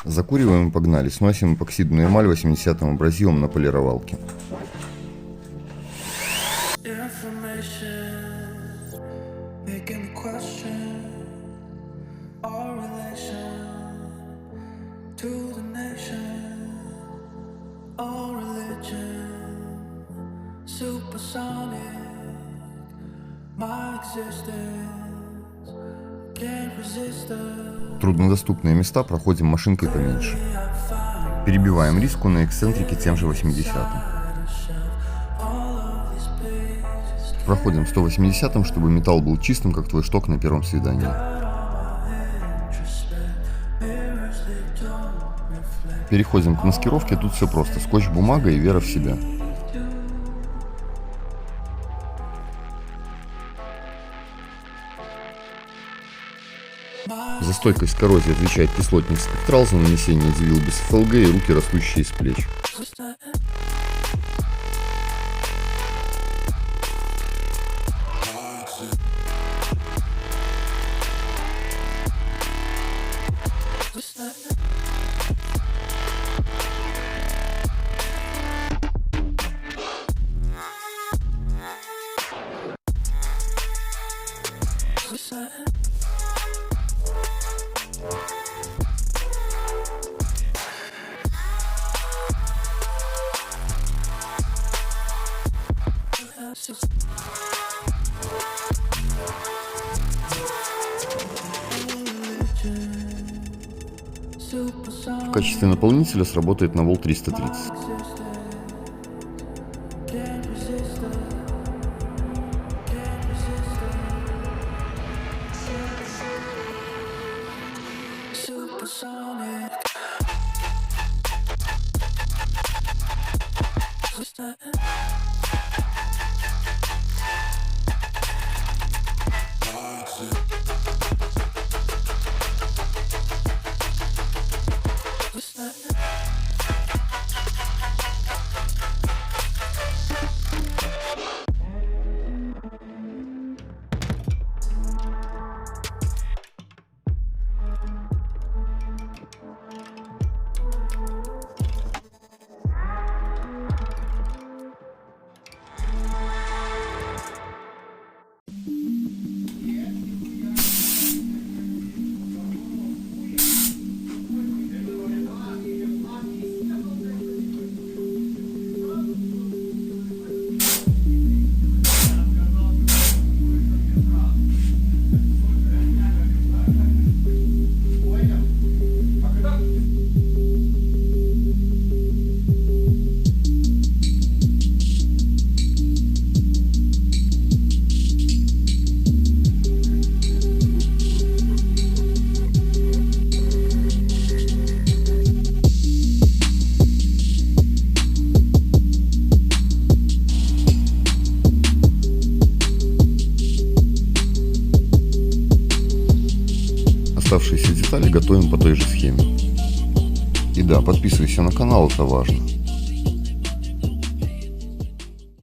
Закуриваем и погнали. Сносим эпоксидную эмаль 80-м абразивом на полировалке. Труднодоступные места проходим машинкой поменьше. Перебиваем риску на эксцентрике тем же 80-м. Проходим 180-м, чтобы металл был чистым, как твой шток на первом свидании. Переходим к маскировке, тут все просто. Скотч, бумага и вера в себя. За стойкость коррозии отвечает кислотник спектрал, за нанесение девил без ФЛГ и руки, растущие из плеч. В качестве наполнителя сработает на вол 330. Оставшиеся детали готовим по той же схеме. И да, подписывайся на канал, это важно.